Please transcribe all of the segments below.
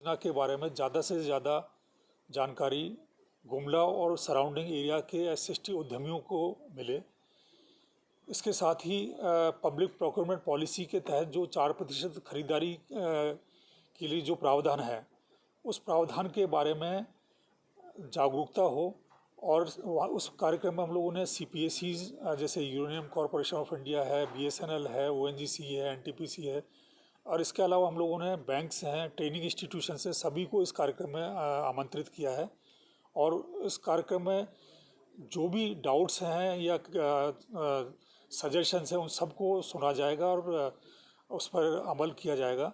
योजना के बारे में ज़्यादा से ज़्यादा जानकारी गुमला और सराउंडिंग एरिया के एसएसटी उद्यमियों को मिले। इसके साथ ही पब्लिक प्रोक्योरमेंट पॉलिसी के तहत जो 4% खरीदारी के लिए जो प्रावधान है, उस प्रावधान के बारे में जागरूकता हो। और उस कार्यक्रम में हम लोगों ने CPSEs जैसे यूरेनियम कॉरपोरेशन ऑफ इंडिया है, BSNL है, ONGC है, NTPC है, और इसके अलावा हम लोगों ने बैंक्स हैं, ट्रेनिंग इंस्टीट्यूशन से सभी को इस कार्यक्रम में आमंत्रित किया है। और इस कार्यक्रम में जो भी डाउट्स हैं या सजेशंस हैं उन सबको सुना जाएगा और उस पर अमल किया जाएगा।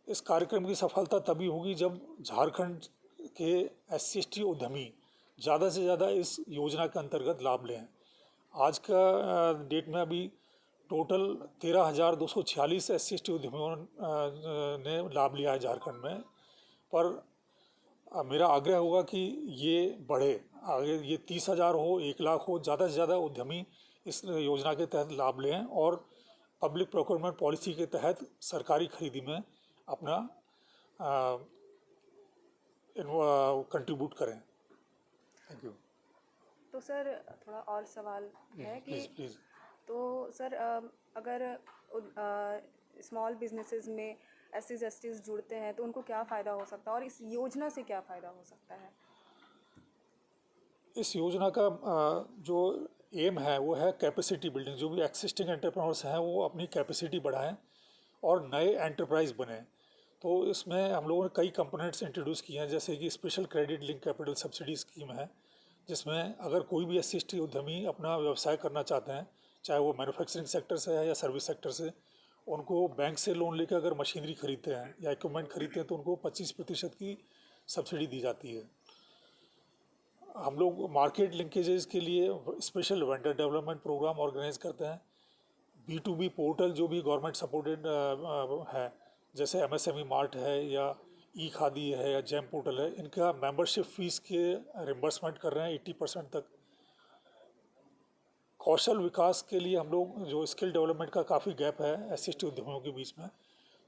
इस कार्यक्रम की सफलता तभी होगी जब झारखंड के SC/ST उद्यमी ज़्यादा से ज़्यादा इस योजना के अंतर्गत लाभ लें। आज का डेट में अभी टोटल 13,246 SC/ST उद्यमियों ने लाभ लिया है झारखंड में। पर मेरा आग्रह होगा कि ये बढ़े, आगे ये 30,000 हो, 1 लाख हो, ज़्यादा से ज़्यादा उद्यमी इस योजना के तहत लाभ लें और पब्लिक प्रोक्योरमेंट पॉलिसी के तहत सरकारी खरीदी में अपना कंट्रीब्यूट करें। Thank you. तो सर थोड़ा और सवाल है कि प्लीज़। तो सर अगर स्मॉल बिजनेसेस में SC/STs जुड़ते हैं तो उनको क्या फ़ायदा हो सकता है और इस योजना से क्या फ़ायदा हो सकता है? इस योजना का जो एम है वो है कैपेसिटी बिल्डिंग। जो भी एक्सिस्टिंग एंटरप्रेन्योर्स हैं वो अपनी कैपेसिटी बढ़ाएं और नए एंटरप्राइज बने। तो इसमें हम लोगों ने कई कंपोनेंट्स इंट्रोड्यूस किए हैं, जैसे कि special credit link capital subsidy scheme है, जिसमें अगर कोई भी SC/ST उद्यमी अपना व्यवसाय करना चाहते हैं, चाहे वो मैन्युफैक्चरिंग सेक्टर से है या सर्विस सेक्टर से, उनको बैंक से लोन लेकर अगर मशीनरी खरीदते हैं या इक्विपमेंट खरीदते हैं तो उनको 25% की सब्सिडी दी जाती है। हम लोग मार्केट लिंकेजेस के लिए special vendor development programme organise करते हैं। B2B पोर्टल जो भी गवर्नमेंट सपोर्टेड है, जैसे MSME मार्ट है या खादी है या जेम पोर्टल है, इनका मेंबरशिप फीस के रिम्बर्समेंट कर रहे हैं 80% तक। कौशल विकास के लिए हम लोग जो स्किल डेवलपमेंट का काफ़ी गैप है SC/ST उद्यमियों के बीच में,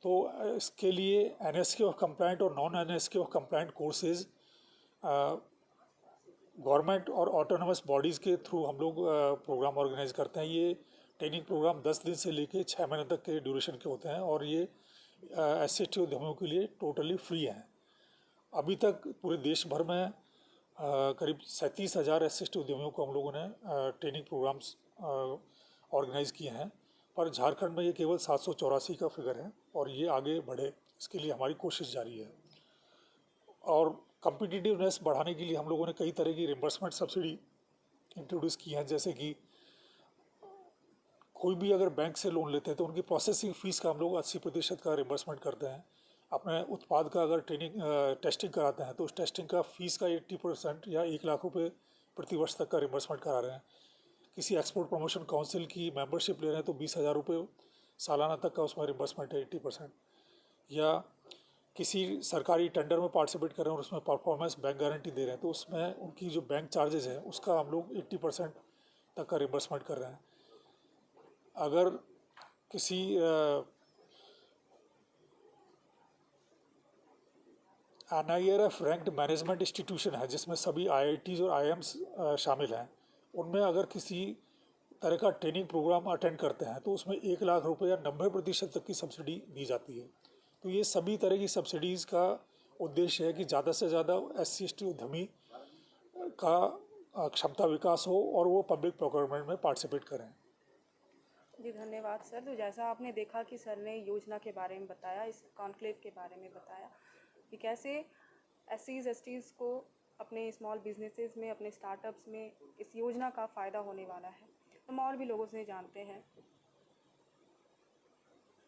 तो इसके लिए NSK ऑफ कंप्लाइंट और non NSK of compliant courses government और ऑटोनमस बॉडीज़ के थ्रू हम लोग प्रोग्राम ऑर्गेनाइज करते हैं। ये ट्रेनिंग प्रोग्राम 10 दिन से लेके 6 महीने तक के ड्यूरेशन के होते हैं और ये SC/ST उद्यमियों के लिए टोटली फ्री हैं। अभी तक पूरे देश भर में करीब 37,000 SC/ST उद्यमियों को हम लोगों ने ट्रेनिंग प्रोग्राम्स ऑर्गेनाइज किए हैं, पर झारखंड में ये केवल 784 का फिगर है और ये आगे बढ़े, इसके लिए हमारी कोशिश जारी है। और कम्पिटिटिवनेस बढ़ाने के लिए हम लोगों ने कई तरह की रिम्बर्समेंट सब्सिडी इंट्रोड्यूस की हैं, जैसे कि कोई भी अगर बैंक से लोन लेते हैं तो उनकी प्रोसेसिंग फ़ीस का हम लोग 80% का रिम्बर्समेंट करते हैं। अपने उत्पाद का अगर टेस्टिंग कराते हैं तो उस टेस्टिंग का फ़ीस का 80% या 1 लाख रुपये प्रति वर्ष तक का रिम्बर्समेंट करा रहे हैं। किसी एक्सपोर्ट प्रमोशन काउंसिल की मेंबरशिप ले रहे हैं तो 20,000 रुपये सालाना तक का उसमें रिम्बर्समेंट है 80%। या किसी सरकारी टेंडर में पार्टिसिपेट कर रहे हैं और उसमें परफॉर्मेंस बैंक गारंटी दे रहे हैं तो उसमें उनकी जो बैंक चार्जेस हैं उसका हम लोग 80% तक का रिम्बर्समेंट कर रहे हैं। अगर किसी NIRF रैंक्ड मैनेजमेंट इंस्टीट्यूशन है जिसमें सभी IITs और IIMs शामिल हैं, उनमें अगर किसी तरह का ट्रेनिंग प्रोग्राम अटेंड करते हैं तो उसमें 1 लाख रुपये या 90% तक की सब्सिडी दी जाती है। तो ये सभी तरह की सब्सिडीज़ का उद्देश्य है कि ज़्यादा से ज़्यादा SC/ST उद्यमी का क्षमता विकास हो और वो पब्लिक प्रोक्योरमेंट में पार्टिसिपेट करें। जी धन्यवाद सर। तो जैसा आपने देखा कि सर ने योजना के बारे में बताया, इस कॉन्क्लेव के बारे में बताया कि कैसे SCs/STs को अपने स्मॉल बिजनेसेस में, अपने स्टार्टअप्स में इस योजना का फ़ायदा होने वाला है। हम और भी लोगों से जानते हैं।